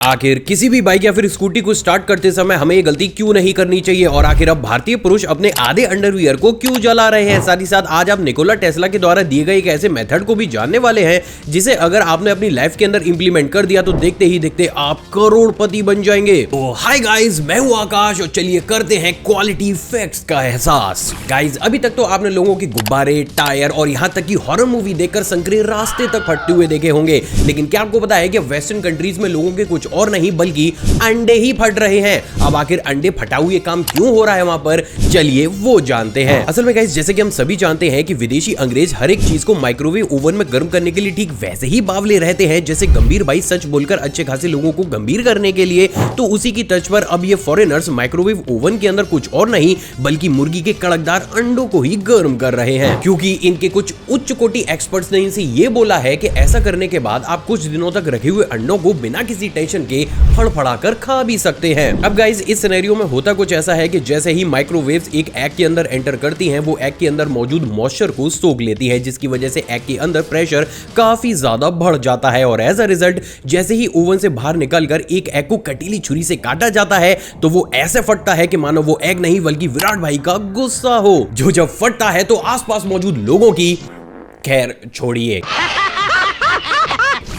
आखिर किसी भी बाइक या फिर स्कूटी को स्टार्ट करते समय हमें ये गलती क्यों नहीं करनी चाहिए और आखिर अब भारतीय पुरुष अपने आधे अंडरवियर को क्यों जला रहे हैं। साथ ही साथ आज आप निकोला टेस्ला के द्वारा दिए गए एक ऐसे मेथड को भी जानने वाले हैं जिसे अगर आपने अपनी लाइफ के अंदर इंप्लीमेंट कर दिया तो देखते ही देखते आप करोड़पति बन जाएंगे। तो हाय गाइस, मैं हूं आकाश और चलिए करते हैं क्वालिटी फैक्ट्स का एहसास। गाइस, अभी तक तो आपने लोगों के गुब्बारे, टायर और यहाँ तक की हॉरर मूवी देखकर संकरे रास्ते तक फटते हुए देखे होंगे, लेकिन क्या आपको पता है कि वेस्टर्न कंट्रीज में लोगों के कुछ और नहीं बल्कि अंडे ही फट रहे हैं। अब आखिर अंडे फटा हुए काम क्यों हो रहा है वहां पर, चलिए वो जानते हैं। असल में गाइस, जैसे कि हम सभी जानते हैं कि विदेशी अंग्रेज हर एक चीज को माइक्रोवेव ओवन में गर्म करने के लिए ठीक वैसे ही बावले रहते हैं जैसे गंभीर भाई सच बोलकर अच्छे खासे लोगों को गंभीर करने के लिए। तो उसी की तर्ज पर अब ये फॉरेनर्स माइक्रोवेव ओवन के अंदर कुछ और नहीं बल्कि मुर्गी के कड़कदार अंडों को ही गर्म कर रहे हैं, क्योंकि इनके कुछ उच्च कोटि एक्सपर्ट्स ने इनसे ये बोला है कि ऐसा करने के बाद आप कुछ दिनों तक रखे हुए अंडों को बिना किसी टेंशन के फड़फड़ाकर खा भी सकते हैं। अब गाइस, इस सिनेरियो में होता कुछ ऐसा है कि जैसे ही माइक्रोवेव्स एक एग के अंदर एंटर करती हैं, वो एग के अंदर मौजूद मॉइस्चर को सोख लेती है, जिसकी वजह से एग के अंदर प्रेशर काफी ज्यादा बढ़ जाता है और एज अ रिजल्ट जैसे ही ओवन से बाहर निकलकर एक एग को कटीली छुरी से काटा जाता है तो वो ऐसे फटता है कि मानो वो एग नहीं बल्कि विराट भाई का गुस्सा हो, जो जब फटता है तो आसपास मौजूद लोगों की खैर छोड़िए।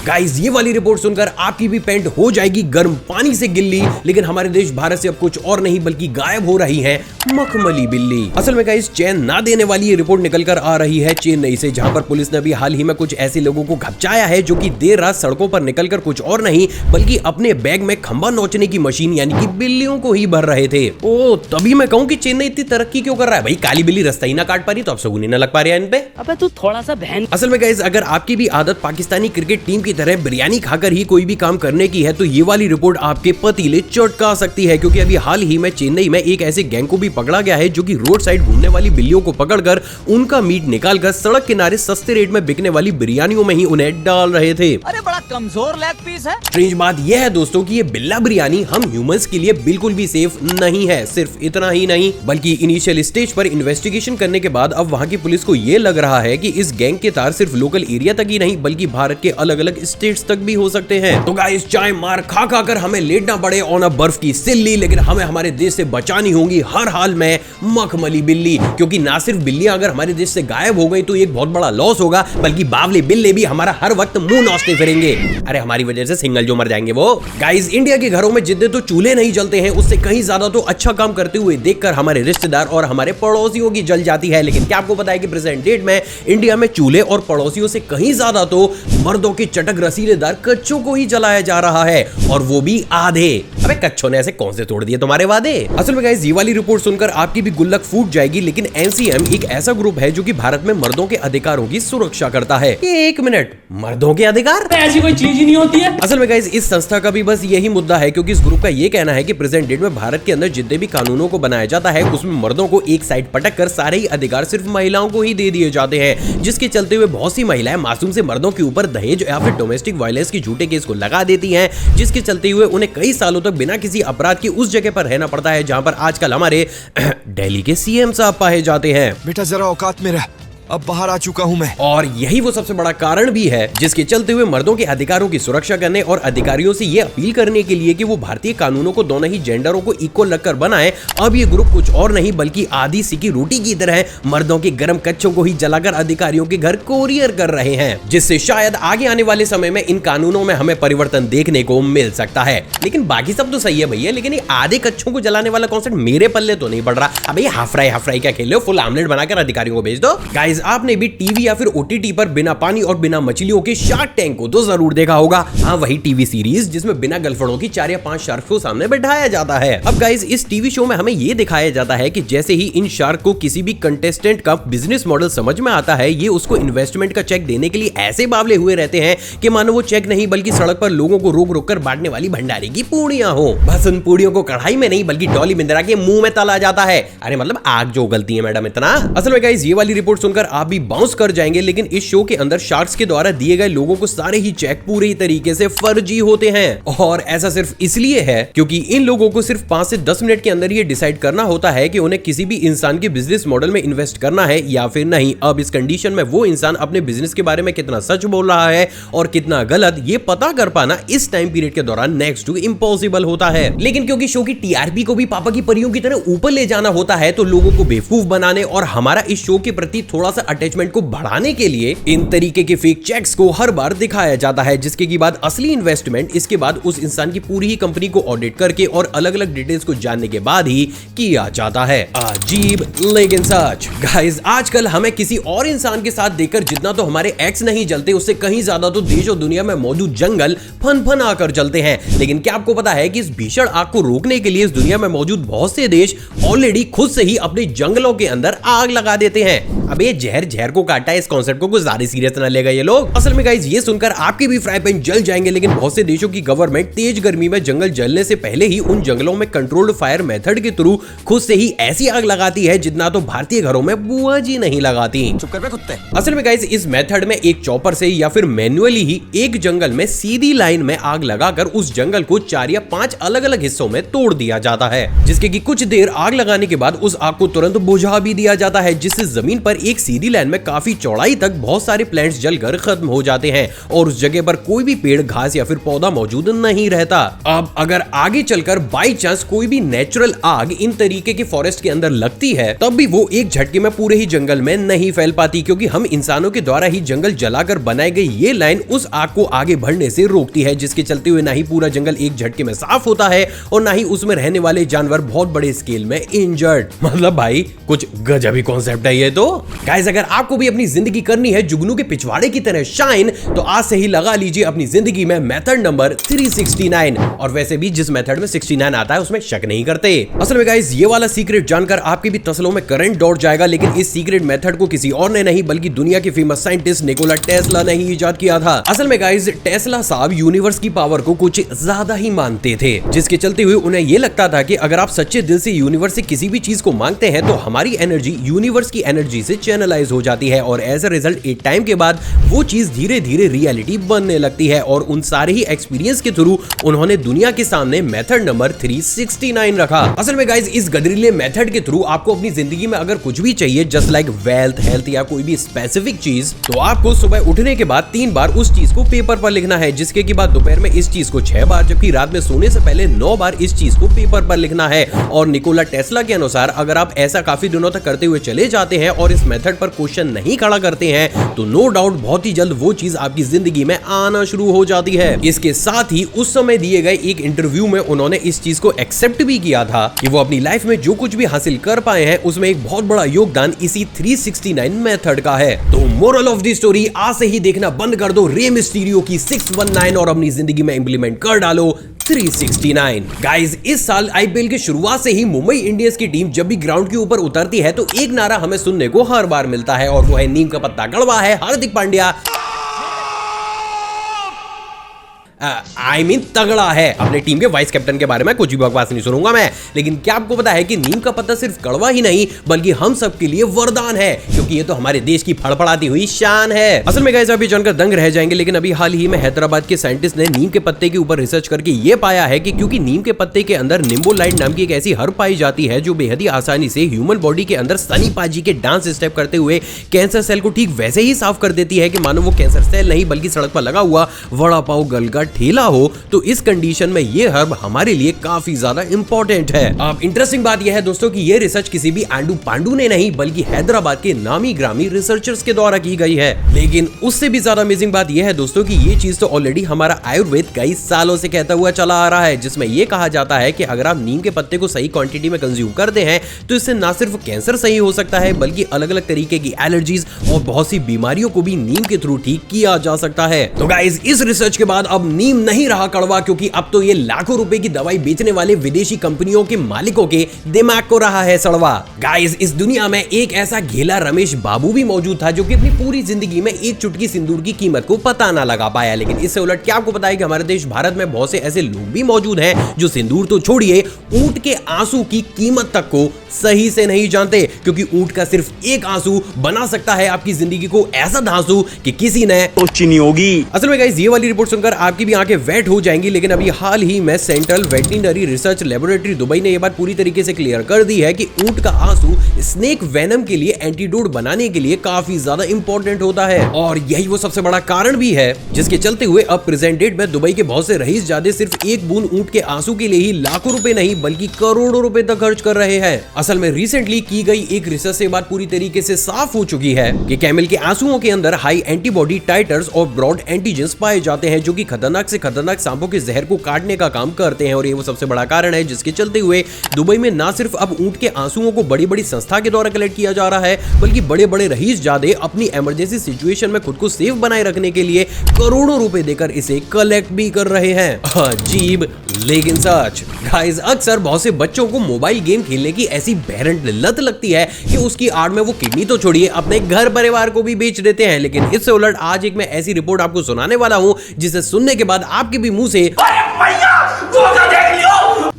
गाइस, ये वाली रिपोर्ट सुनकर आपकी भी पैंट हो जाएगी गर्म पानी से गिल्ली, लेकिन हमारे देश भारत से अब कुछ और नहीं बल्कि गायब हो रही है मखमली बिल्ली। असल में गाइस, चैन ना देने वाली ये रिपोर्ट निकलकर आ रही है चेन्नई से, जहां पर पुलिस ने अभी हाल ही में कुछ ऐसे लोगों को घपचाया है जो कि देर रात सड़कों पर निकलकर कुछ और नहीं बल्कि अपने बैग में खंबा नोचने की मशीन यानी कि बिल्लियों को ही भर रहे थे। ओ, तभी मैं कहूँ कि चेन्नई इतनी तरक्की क्यों कर रहा है भाई। काली बिल्ली रास्ता ही ना काट पा रही तो अब शगुन ना लग पा रहा है इन पे। अबे तू थोड़ा सा बहन। असल में गाइस, अगर आपकी भी आदत पाकिस्तानी क्रिकेट टीम की तरह बिरयानी खाकर ही कोई भी काम करने की है तो ये वाली रिपोर्ट आपके पतीले चटका सकती है, क्योंकि अभी हाल ही में चेन्नई में एक ऐसे गैंग को भी पकड़ा गया है जो कि रोड साइड घूमने वाली बिल्लियों को पकड़कर उनका मीट निकालकर सड़क किनारे सस्ते रेट में बिकने वाली बिरयानियों में ही उन्हें डाल रहे थे। अरे बड़ा कमजोर लेग पीस है। स्ट्रेंज बात यह है दोस्तों कि ये बिल्ला बिरयानी हम ह्यूमंस के लिए बिल्कुल भी सेफ नहीं है। सिर्फ इतना ही नहीं बल्कि इनिशियल स्टेज पर इन्वेस्टिगेशन करने के बाद अब वहां की पुलिस को यह लग रहा है कि इस गैंग के तार सिर्फ लोकल एरिया तक ही नहीं बल्कि भारत के अलग अलग स्टेट्स तक भी हो सकते हैं। तो गाइस, चाहे मार खा खा कर हमें लेटना पड़े ऑन अ बर्फ की सिल्ली, लेकिन हमें हमारे देश से बचानी होगी हर हाल में मखमली बिल्ली, क्योंकि ना सिर्फ बिल्लियां अगर हमारे देश से गायब हो गई तो एक बहुत बड़ा लॉस होगा बल्कि बावले बिल्ले भी हमारा हर वक्त मुंह नोचते फिरेंगे। अरे हमारी वजह से सिंगल जो मर जाएंगे वो। गाइस, इंडिया के घरों में जितने तो चूल्हे नहीं जलते हैं उससे कहीं ज्यादा तो अच्छा काम करते हुए देखकर हमारे रिश्तेदार और हमारे पड़ोसियों की जल जाती है। लेकिन क्या आपको पता है कि प्रेजेंट डेट में इंडिया में चूल्हे और पड़ोसियों से कहीं ज्यादा तो मर्दों के चटक रसीलेदार कच्चों को ही जलाया जा रहा है, और वो भी आधे। अबे कच्छों ने ऐसे कौन से तोड़ दिए तुम्हारे वादे। असल में गाइस, ये वाली रिपोर्ट सुनकर आपकी भी गुल्लक फूट जाएगी, लेकिन एनसीएम एक ऐसा ग्रुप है जो कि भारत में मर्दों के अधिकारों की सुरक्षा करता है। एक मिनट, मर्दों के अधिकार? ऐसी कोई चीज ही नहीं होती है। असल में गाइस, इस संस्था का भी बस यही मुद्दा है, क्योंकि इस ग्रुप का ये कहना है कि प्रेजेंट डेट में भारत के अंदर जितने भी कानूनों को बनाया जाता है उसमें मर्दों को एक साइड पटक कर सारे ही अधिकार सिर्फ महिलाओं को ही दे दिए जाते हैं, जिसके चलते हुए बहुत सी महिलाएं मासूम से मर्दों के ऊपर दहेज या फिर डोमेस्टिक वायलेंस के झूठे केस को लगा देती हैं, जिसके चलते हुए उन्हें कई सालों तक बिना किसी अपराध के उस जगह पर रहना पड़ता है जहां पर आजकल हमारे दिल्ली के सीएम साहब पाए जाते हैं। बेटा जरा औकात में रह, अब बाहर आ चुका हूं मैं। और यही वो सबसे बड़ा कारण भी है जिसके चलते हुए मर्दों के अधिकारों की सुरक्षा करने और अधिकारियों से ये अपील करने के लिए कि वो भारतीय कानूनों को दोनों ही जेंडरों को इक्वल रखकर बनाए। अब ये ग्रुप कुछ और नहीं बल्कि आधी सिकी रोटी की तरह मर्दों के गर्म कच्चों को ही जलाकर अधिकारियों के घर कोरियर कर रहे हैं, जिससे शायद आगे आने वाले समय में इन कानूनों में हमें परिवर्तन देखने को मिल सकता है। लेकिन बाकी सब तो सही है भैया, लेकिन ये आधे कच्चों को जलाने वाला कॉन्सेप्ट मेरे पल्ले तो नहीं पड़ रहा। अब ये हाफ फ्राई क्या खेल रहे हो, फुल आमलेट बनाकर अधिकारियों को भेज दो। गाइस, आपने भी टीवी या फिर ओटीटी पर बिना पानी और बिना मछलियों के शार्क टैंक को तो जरूर देखा होगा। हाँ, वही टीवी सीरीज जिसमें बिना गर्लफ्रेंडों की 4 या 5 शार्क को सामने बैठाया जाता है। अब गाइस, इस टीवी शो में हमें ये दिखाया जाता है कि जैसे ही इन शार्क को किसी भी कंटेस्टेंट का बिजनेस मॉडल समझ में आता है, ये उसको इन्वेस्टमेंट का चेक देने के लिए ऐसे बावले हुए रहते हैं कि मानो वो चेक नहीं बल्कि सड़क पर लोगों को रोक रोक कर बांटने वाली भंडारे की पूड़ियां हो। बस उन पूड़ियों को कढ़ाई में नहीं बल्कि डॉली बिंद्रा के मुंह में तला जाता है। अरे मतलब आग जो उगलती है मैडम इतना। असल में गाइस, ये वाली रिपोर्ट सुनकर सुनकर आप भी बाउंस कर जाएंगे, लेकिन इस शो के अंदर शार्क्स के द्वारा दिए गए लोगों को सारे ही चेक पूरे ही तरीके से फर्जी होते हैं। और ऐसा सिर्फ इसलिए है क्योंकि इन लोगों को सिर्फ 5 से 10 मिनट के अंदर ये डिसाइड करना होता है कि उन्हें किसी भी इंसान के बिजनेस मॉडल में इन्वेस्ट करना है या फिर नहीं। अब इस कंडीशन में वो इंसान अपने बिजनेस के बारे में कितना सच बोल रहा है और कितना गलत, ये पता कर पाना इस टाइम पीरियड के दौरान नेक्स्ट टू इम्पॉसिबल होता है। लेकिन क्योंकि शो की टीआरपी को भी पापा की परियों की तरह ऊपर ले जाना होता है, तो लोगों को बेवकूफ बनाने और हमारा इस शो के प्रति थोड़ा सा अटैचमेंट को बढ़ाने के लिए इन तरीके के फेक चेक्स को हर बार दिखाया जाता है, जिसके की बाद असली इन्वेस्टमेंट इसके बाद उस इंसान की पूरी ही कंपनी को ऑडिट करके और अलग अलग डिटेल्स को जानने के बाद ही किया जाता है। अजीब लेकिन सच। गाइस, आजकल हमें किसी और इंसान के साथ देखकर जितना तो हमारे एक्स नहीं जलते, उससे कहीं ज्यादा तो देश और दुनिया में मौजूद जंगल फन आकर जलते हैं। लेकिन क्या आपको पता है कि इस भीषण आग को रोकने के लिए इस दुनिया में मौजूद बहुत से देश ऑलरेडी खुद से ही अपने जंगलों के अंदर आग लगा देते हैं। अब ये जहर को काटा है, इस कॉन्सेप्ट को कुछ ज्यादा सीरियस ना लेगा ये लोग। असल में गाइस, ये सुनकर आपके भी फ्राई पैन जल जाएंगे, लेकिन बहुत से देशों की गवर्नमेंट तेज गर्मी में जंगल जलने से पहले ही उन जंगलों में कंट्रोल्ड फायर मेथड के थ्रू खुद से ही ऐसी आग लगाती है जितना तो भारतीय घरों में बुआ जी नहीं लगाती। चुप कर बे कुत्ते। असल में गाइस, इस मेथड में एक चॉपर से या फिर मैन्युअली ही एक जंगल में सीधी लाइन में आग लगाकर उस जंगल को 4 या 5 अलग अलग हिस्सों में तोड़ दिया जाता है, जिसके कि कुछ देर आग लगाने के बाद उस आग को तुरंत बुझा भी दिया जाता है, जिससे जमीन पर एक सीधी लाइन में काफी चौड़ाई तक बहुत सारे प्लांट्स जलकर खत्म हो जाते हैं और उस जगह पर कोई भी पेड़, घास या फिर पौधा मौजूद नहीं रहता। अब अगर आगे चलकर बाई चांस कोई भी नेचुरल आग इन तरीके के फॉरेस्ट के अंदर लगती है, तब भी वो एक झटके में पूरे ही जंगल में नहीं फैल पाती, क्योंकि हम इंसानों के द्वारा ही जंगल जलाकर बनाई गई ये लाइन उस आग को आगे बढ़ने से रोकती है, जिसके चलते हुए ना ही पूरा जंगल एक झटके में साफ होता है और ना ही उसमें रहने वाले जानवर बहुत बड़े स्केल में इंजर्ड। मतलब भाई, कुछ गजब ही कॉन्सेप्ट है ये तो। गाइस, अगर आपको भी अपनी जिंदगी करनी है जुगनू के पिछवाड़े की तरह शाइन, तो आज से ही लगा लीजिए अपनी जिंदगी में मेथड नंबर 369। और वैसे भी जिस मेथड में 69 आता है उसमें शक नहीं करते। असल में गाइस, ये वाला सीक्रेट जानकर आपके भी तसलों में करंट दौड़ जाएगा, लेकिन इस सीक्रेट मेथड को किसी और ने नहीं बल्कि दुनिया के फेमस साइंटिस्ट निकोला टेस्ला ने ही इजाद किया था। असल में गाइस, टेस्ला साहब यूनिवर्स की पावर को कुछ ज्यादा ही मानते थे, जिसके चलते हुए उन्हें यह लगता था कि अगर आप सच्चे दिल से यूनिवर्स से किसी भी चीज को मांगते हैं तो हमारी एनर्जी यूनिवर्स की एनर्जी से चैनलाइज हो जाती है और एज अ रिजल्ट एक टाइम के बाद वो चीज धीरे धीरे रियलिटी बनने लगती है। और उन सारे ही एक्सपीरियंस के थ्रू उन्होंने दुनिया के सामने मेथड नंबर 369 रखा। असल में गाइस, इस गदरीले मेथड के थ्रू आपको अपनी जिंदगी में अगर कुछ भी चाहिए, जस्ट लाइक वेल्थ, हेल्थ या कोई भी स्पेसिफिक चीज, तो आपको सुबह उठने के बाद 3 बार उस चीज को पेपर पर लिखना है, जिसके के बाद दोपहर में इस चीज को 6 बार, जबकि रात में सोने से पहले 9 बार इस चीज को पेपर पर लिखना है। और निकोला टेस्ला के अनुसार अगर आप ऐसा काफी दिनों तक करते हुए चले जाते हैं और इस मेथड पर क्वेश्चन नहीं खड़ा करते हैं, तो नो डाउट बहुत ही जल्द वो चीज आपकी जिंदगी में आना शुरू हो जाती है। इसके साथ ही उस समय दिए गए एक इंटरव्यू में उन्होंने इस चीज को एक्सेप्ट भी किया था कि वो अपनी लाइफ में जो कुछ भी हासिल कर पाए हैं उसमें एक बहुत बड़ा योगदान इसी 369 मेथड का है। तो मोरल ऑफ द स्टोरी, आज से ही देखना बंद कर दो रे मिस्टीरियो की 619 और अपनी जिंदगी में इंप्लीमेंट कर डालो 369। गाइस, इस साल आईपीएल की शुरुआत से ही मुंबई इंडियंस की टीम जब भी ग्राउंड के ऊपर उतरती है तो एक नारा हमें सुनने को हर बार मिलता है और वो है नीम का पत्ता कड़वा है, हार्दिक पांड्या आई मीन तगड़ा है। अपने टीम के वाइस कैप्टन के बारे में कुछ भी बकवास नहीं सुनूंगा मैं, लेकिन क्या आपको पता है कि नीम का पत्ता सिर्फ कड़वा ही नहीं बल्कि हम सब के लिए वरदान है, क्योंकि ये तो हमारे देश की फड़फड़ाती हुई शान है। असल में गाइस, अभी जानकर दंग रह जाएंगे, लेकिन अभी हाल ही में हैदराबाद के साइंटिस्ट ने नीम के पत्ते के ऊपर रिसर्च करके ये पाया है कि क्योंकि नीम के पत्ते के अंदर निम्बोलाइड नाम की एक ऐसी हर्ब पाई जाती है जो बेहद ही आसानी से ह्यूमन बॉडी के अंदर सनी पाजी के डांस स्टेप करते हुए कैंसर सेल को ठीक वैसे ही साफ कर देती है कि मानो वो कैंसर सेल नहीं बल्कि सड़क पर लगा हुआ वड़ा पाव गलगा ठेला हो। तो इस कंडीशन में ये हर्ब हमारे लिए काफी ज्यादा इंपॉर्टेंट है। अब इंटरेस्टिंग बात यह है दोस्तों कि ये रिसर्च किसी भी आंडू पांडू ने नहीं बल्कि हैदराबाद के नामी ग्रामी रिसर्चर्स के द्वारा की गई है। लेकिन उससे भी ज्यादा अमेजिंग बात यह है दोस्तों कि ये चीज तो ऑलरेडी हमारा आयुर्वेद कई सालों से कहता हुआ चला आ रहा है, जिसमें यह कहा जाता है कि अगर आप नीम के पत्ते को सही क्वांटिटी में कंज्यूम करते हैं तो इससे ना सिर्फ कैंसर सही हो सकता है बल्कि अलग अलग तरीके की एलर्जीज और बहुत सी बीमारियों को भी नीम के थ्रू ठीक किया जा सकता है। तो गाइस, इस रिसर्च के बाद अब नीम नहीं रहा कड़वा, क्योंकि अब तो ये लाखों रुपए की दवाई बेचने वाले विदेशी कंपनियों के मालिकों के दिमाग को रहा है सड़वा। गाइस, इस दुनिया में एक ऐसा घेला रमेश बाबू भी मौजूद था जो कि अपनी पूरी जिंदगी में एक चुटकी सिंदूर की कीमत को पता ना लगा पाया। लेकिन इससे उलट क्या आपको पता है कि हमारे देश भारत में बहुत से ऐसे लोग भी मौजूद हैं जो सिंदूर तो छोड़िए, ऊंट के आंसू की कीमत तक को सही से नहीं जानते, क्योंकि ऊंट का सिर्फ एक आंसू बना सकता है आपकी जिंदगी को ऐसा धांसू कि किसी ने सोची नहीं होगी। असल में गाइस, ये वाली रिपोर्ट सुनकर आपकी भी आंखें वेट हो जाएंगी। लेकिन अभी हाल ही में central veterinary research laboratory Dubai ने यह बात पूरी तरीके से क्लियर कर दी है कि ऊंट का आंसू स्नेक वेनम के लिए एंटीडोट बनाने के लिए काफी ज्यादा इंपॉर्टेंट होता है, और यही वो सबसे बड़ा कारण भी है जिसके चलते हुए अब प्रेजेंट डेट में दुबई के बहुत से रईसजादे सिर्फ एक बूंद ऊंट के आंसू के लिए ही लाखों रुपए नहीं बल्कि करोड़ों रुपए तक खर्च कर रहे हैं। असल में रिसेंटली की गई एक रिसर्च से बात पूरी तरीके से साफ हो चुकी है कि कैमल के आंसुओं के अंदर हाई एंटीबॉडी टाइटर्स और ब्रॉड एंटीजेंस पाए जाते हैं, जो कि खतरनाक से खतरनाक सांपों के जहर को काटने का काम करते हैं। और ये वो सबसे बड़ा कारण है जिसके चलते हुए दुबई में ना सिर्फ अब ऊंट के आंसुओं को बड़ी बड़ी संस्था के द्वारा कलेक्ट किया जा रहा है, बल्कि बड़े बड़े रईसजादे अपनी इमरजेंसी सिचुएशन में खुद को सेफ बनाए रखने के लिए करोड़ों रुपए देकर इसे कलेक्ट भी कर रहे हैं। अजीब लेकिन सच। गाइस, अक्सर बहुत से बच्चों को मोबाइल गेम खेलने की ऐसी बेरंट लत लगती है कि उसकी आड़ में वो किडनी तो छोड़िए अपने घर परिवार को भी बेच देते हैं। लेकिन इससे उलट आज एक मैं ऐसी रिपोर्ट आपको सुनाने वाला हूं जिसे सुनने के बाद आपके भी मुंह से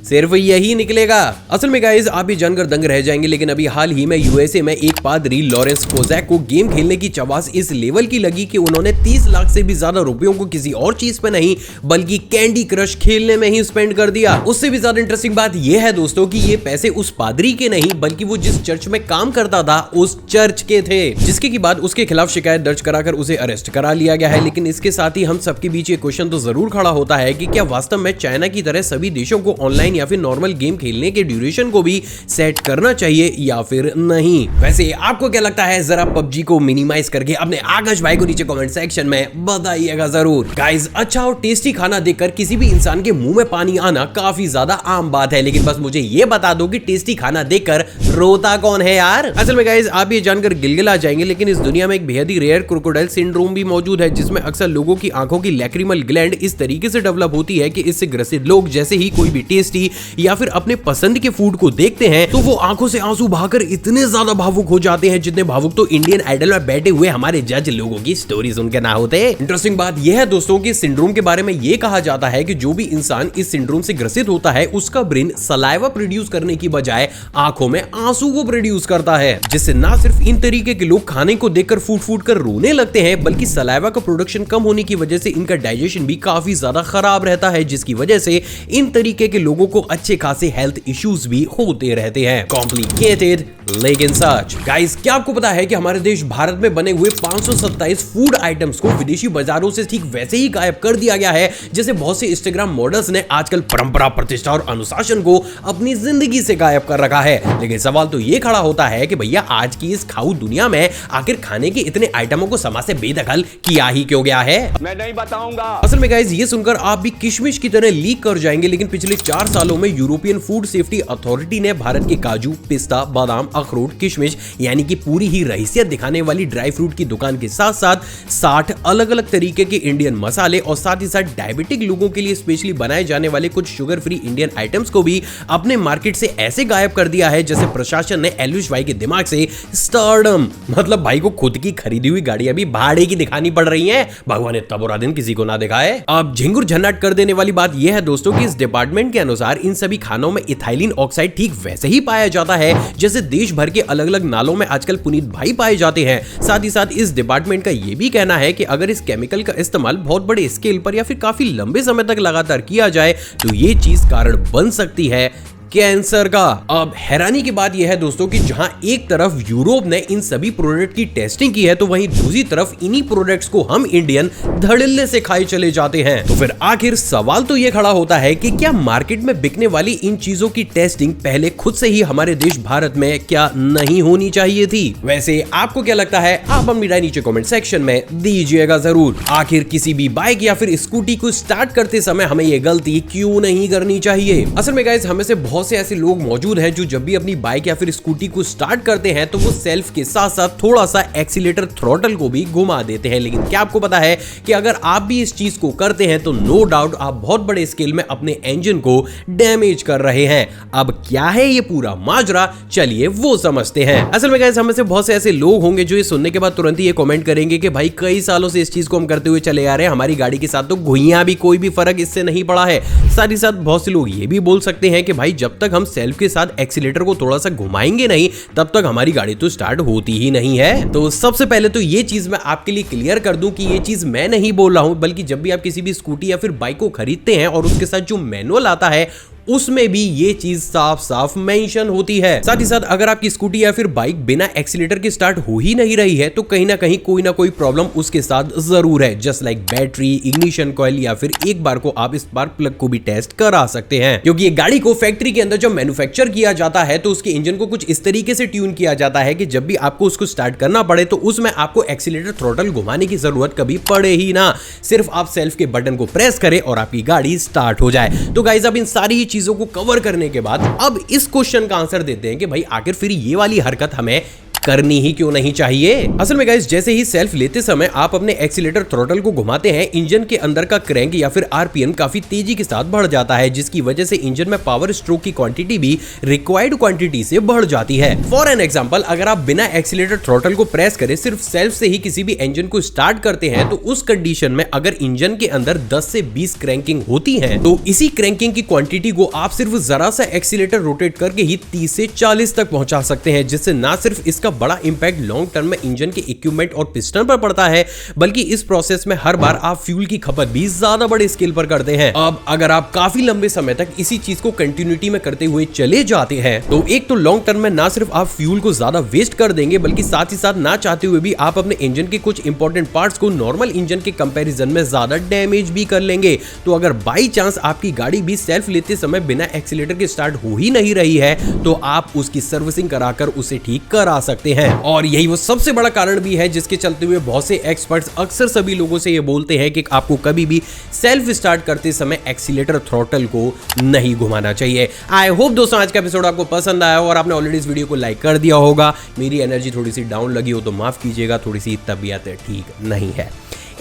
सिर्फ यही निकलेगा। असल में गाइस, आप भी जानकर दंग रह जाएंगे, लेकिन अभी हाल ही में यूएसए में एक पादरी लॉरेंस कोजैक को गेम खेलने की चवास इस लेवल की लगी कि उन्होंने 30 लाख से भी ज्यादा रुपयों को किसी और चीज पे नहीं बल्कि कैंडी क्रश खेलने में ही स्पेंड कर दिया। उससे भी ज्यादा इंटरेस्टिंग बात यह है दोस्तों कि ये पैसे उस पादरी के नहीं बल्कि वो जिस चर्च में काम करता था उस चर्च के थे, जिसके की बाद उसके खिलाफ शिकायत दर्ज कराकर उसे अरेस्ट करा लिया गया है। लेकिन इसके साथ ही हम सबके बीच ये क्वेश्चन तो जरूर खड़ा होता है कि क्या वास्तव में चाइना की तरह सभी देशों को ऑनलाइन या फिर नॉर्मल गेम खेलने के ड्यूरेशन को भी सेट करना चाहिए या फिर नहीं। वैसे आपको क्या लगता है, जरा पबजी को मिनिमाइज करके अपने आकाश भाई को नीचे कमेंट सेक्शन में बताइएगा जरूर। गाइस, अच्छा और टेस्टी खाना देखकर किसी भी इंसान के मुंह में पानी आना काफी ज्यादा आम बात है, लेकिन बस मुझे ये बता दो कि टेस्टी खाना देखकर रोता कौन है यार। असल में गाइस, आप ये जानकर गिलगिला जाएंगे, लेकिन इस दुनिया में एक बेहद ही रेयर क्रोकोडाइल सिंड्रोम भी मौजूद है, जिसमें अक्सर लोगों की आंखों की लैक्रिमल ग्लैंड इस तरीके से डेवलप होती है कि इससे ग्रसित लोग जैसे ही कोई भी टेस्टी या फिर अपने पसंद के फूड को देखते हैं तो वो आंखों से आंसू बहाकर इतने ज्यादा भावुक हो जाते हैं जितने भावुक तो इंडियन आइडल में बैठे हुए हमारे जज लोगों की स्टोरी सुनकर ना होते। इंटरेस्टिंग बात यह है दोस्तों कि सिंड्रोम के बारे में यह कहा जाता है कि जो भी इंसान इस सिंड्रोम से ग्रसित होता है उसका ब्रेन सलाइवा प्रोड्यूस करने की बजाय आंखों में आंसू को प्रोड्यूस करता है, जिससे ना सिर्फ इन तरीके के लोग खाने को देखकर फूट फूट कर रोने लगते हैं, बल्कि सलाइवा का प्रोडक्शन कम होने की वजह से इनका डाइजेशन भी काफी ज्यादा खराब रहता है, जिसकी वजह से इन तरीके के लोगों को अच्छे खासे हेल्थ इश्यूज भी होते रहते हैं। कॉम्प्लिकेटेड लेकिन सच। गाइस, क्या आपको पता है कि हमारे देश भारत में बने हुए 527 फूड आइटम्स को विदेशी बाजारों से ठीक वैसे ही गायब कर दिया गया है जैसे बहुत से इंस्टाग्राम मॉडल्स ने आजकल परंपरा, प्रतिष्ठा और अनुशासन को अपनी जिंदगी से गायब कर रखा है। लेकिन सवाल तो ये खड़ा होता है कि भैया आज की इस खाऊ दुनिया में आखिर खाने के इतने आइटमों को समाज से बेदखल किया ही क्यों गया है? मैं नहीं बताऊंगा। असल में गाइस, ये सुनकर आप भी किशमिश की तरह लीक कर जाएंगे, लेकिन पिछले 4 सालों में यूरोपियन फूड सेफ्टी अथॉरिटी ने भारत के काजू, पिस्ता, बादाम, अखरोट, किशमिश यानी कि पूरी ही रहीसियत दिखाने वाली ड्राई फ्रूट की दुकान के साथ साथ 60 अलग अलग तरीके के इंडियन मसाले और साथ ही साथ डायबिटिक लोगों के लिए स्पेशली बनाए जाने वाले कुछ शुगर फ्री इंडियन आइटम्स को भी अपने मार्केट से ऐसे गायब कर दिया है जैसे प्रशासन ने एल्विश भाई के दिमाग से स्टारडम, मतलब भाई को खुद की खरीदी हुई गाड़ियां भी भाड़े की दिखानी पड़ रही हैं। भगवान इतना बुरा दिन किसी को ना दिखाए। अब झिंगुर झन्नाट कर देने वाली बात यह है दोस्तों कि इस डिपार्टमेंट के अनुसार इन सभी खानों में इथाइलिन ऑक्साइड ठीक वैसे ही पाया जाता है जैसे देश भर के अलग अलग नालों में आजकल पुनीत भाई पाए जाते हैं। साथ ही साथ इस डिपार्टमेंट का यह भी कहना है कि अगर इस केमिकल का इस्तेमाल बहुत बड़े स्केल पर या फिर काफी लंबे समय तक लगातार किया जाए तो ये चीज कारण बन सकती है कैंसर का। अब हैरानी की बात यह है दोस्तों कि जहां एक तरफ यूरोप ने इन सभी प्रोडक्ट की टेस्टिंग की है तो वहीं दूसरी तरफ इन्हीं प्रोडक्ट्स को हम इंडियन धड़ल्ले से खाए चले जाते हैं। तो फिर आखिर सवाल तो यह खड़ा होता है कि क्या मार्केट में बिकने वाली इन चीजों की टेस्टिंग पहले खुद से ही हमारे देश भारत में क्या नहीं होनी चाहिए थी? वैसे आपको क्या लगता है? आप अपनी राय नीचे कमेंट सेक्शन में दीजिएगा जरूर। आखिर किसी भी बाइक या फिर स्कूटी को स्टार्ट करते समय हमें यह गलती क्यों नहीं करनी चाहिए? असल में गाइस, हमें से बहुत बहुत से ऐसे लोग मौजूद हैं जो जब भी अपनी बाइक या फिर स्कूटी को स्टार्ट करते हैं तो वो सेल्फ के साथ साथ थोड़ा सा एक्सीलेटर थ्रॉटल को भी घुमा देते हैं। लेकिन क्या आपको पता है कि अगर आप भी इस चीज को करते हैं तो नो डाउट आप बहुत बड़े स्केल में अपने इंजन को डैमेज कर रहे हैं। अब क्या है ये पूरा माजरा, चलिए वो समझते हैं। असल में गाइस, हम में से बहुत से ऐसे लोग होंगे जो ये सुनने के बाद तुरंत ही ये कमेंट करेंगे कि भाई कई सालों से इस चीज को हम करते हुए चले आ रहे हैं, हमारी गाड़ी के साथ तो घुइयां भी कोई भी फर्क इससे नहीं पड़ा है। साथ ही साथ बहुत से लोग ये भी बोल सकते हैं कि भाई जब तक हम सेल्फ के साथ एक्सीलेटर को थोड़ा सा घुमाएंगे नहीं तब तक हमारी गाड़ी तो स्टार्ट होती ही नहीं है। तो सबसे पहले तो ये चीज मैं आपके लिए क्लियर कर दूं कि ये चीज मैं नहीं बोल रहा हूं, बल्कि जब भी आप किसी भी स्कूटी या फिर बाइक को खरीदते हैं और उसके साथ जो मैनुअल आता है उसमें भी ये चीज साफ साफ मेंशन होती है। साथ ही साथ अगर आपकी स्कूटी या फिर बाइक बिना एक्सीलेटर के स्टार्ट हो ही नहीं रही है तो कहीं ना कोई प्रॉब्लम उसके साथ जरूर है, just like battery, ignition coil या फिर एक बार को आप स्पार्क प्लग को भी टेस्ट करा सकते हैं। क्योंकि ये गाड़ी को फैक्ट्री के अंदर जब मैन्युफैक्चर किया जाता है तो उसके इंजन को कुछ इस तरीके से ट्यून किया जाता है कि जब भी आपको उसको स्टार्ट करना पड़े तो उसमें आपको एक्सीलेटर थ्रॉटल घुमाने की जरूरत कभी पड़े ही ना, सिर्फ आप सेल्फ के बटन को प्रेस करें और आपकी गाड़ी स्टार्ट हो जाए। तो गाइस, अब इन सारी चीजों को कवर करने के बाद अब इस क्वेश्चन का आंसर देते हैं कि भाई आखिर फिर ये वाली हरकत हमें करनी ही क्यों नहीं चाहिए। असल में गाइस, जैसे ही सेल्फ लेते समय आप अपने एक्सीलेटर थ्रॉटल को घुमाते हैं, इंजन के अंदर का क्रैंक या फिर आरपीएम काफी तेजी के साथ बढ़ जाता है, जिसकी वजह से इंजन में पावर स्ट्रोक की क्वांटिटी भी रिक्वायर्ड क्वांटिटी से बढ़ जाती है। फॉर एन एग्जांपल, अगर आप बिना एक्सीलेटर थ्रॉटल को प्रेस करे सिर्फ सेल्फ से ही किसी भी इंजन को स्टार्ट करते हैं तो उस कंडीशन में अगर इंजन के अंदर 10 से 20 क्रैंकिंग होती है तो इसी क्रैंकिंग की क्वांटिटी को आप सिर्फ जरा सा एक्सीलेटर रोटेट करके ही 30 से 40 तक पहुंचा सकते हैं, जिससे ना सिर्फ इसका बड़ा इंपैक्ट लॉन्ग टर्म में इंजन के इक्विपमेंट और पिस्टन पर पड़ता है, बल्कि इस प्रोसेस में हर बार आप फ्यूल की खपत भी ज्यादा बड़े स्केल पर करते हैं। अब अगर आप काफी लंबे समय तक इसी चीज को कंटिन्यूटी में करते हुए चले जाते हैं तो एक तो लॉन्ग टर्म में ना सिर्फ आप फ्यूल को ज्यादा वेस्ट कर देंगे, बल्कि साथ ही साथ ना चाहते हुए भी आप अपने इंजन के कुछ इंपॉर्टेंट पार्ट्स को नॉर्मल इंजन के कंपैरिजन में ज्यादा डैमेज भी कर लेंगे। तो अगर बाई चांस आपकी गाड़ी भी सेल्फ लेते समय बिना एक्सीलेटर के स्टार्ट हो ही नहीं रही है तो आप उसकी सर्विसिंग कराकर उसे ठीक करा सकते हैं। और यही वो सबसे बड़ा कारण भी है जिसके चलते हुए बहुत से एक्सपर्ट्स अक्सर सभी लोगों से ये बोलते हैं कि आपको कभी भी सेल्फ स्टार्ट करते समय एक्सीलेटर थ्रॉटल को नहीं घुमाना चाहिए। आई होप दोस्तों आज का एपिसोड आपको पसंद आया और आपने ऑलरेडी इस वीडियो को लाइक कर दिया होगा। मेरी एनर्जी थोड़ी सी डाउन लगी हो तो माफ कीजिएगा, थोड़ी सी तबीयत ठीक नहीं है।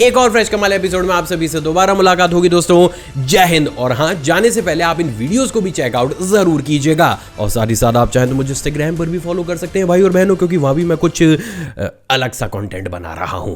एक और फ्रेश कमाल एपिसोड में आप सभी से दोबारा मुलाकात होगी दोस्तों। जय हिंद। और हाँ, जाने से पहले आप इन वीडियोस को भी चेकआउट जरूर कीजिएगा और साथ ही साथ आप चाहें तो मुझे इंस्टाग्राम पर भी फॉलो कर सकते हैं भाई और बहनों, क्योंकि वहां भी मैं कुछ अलग सा कंटेंट बना रहा हूं।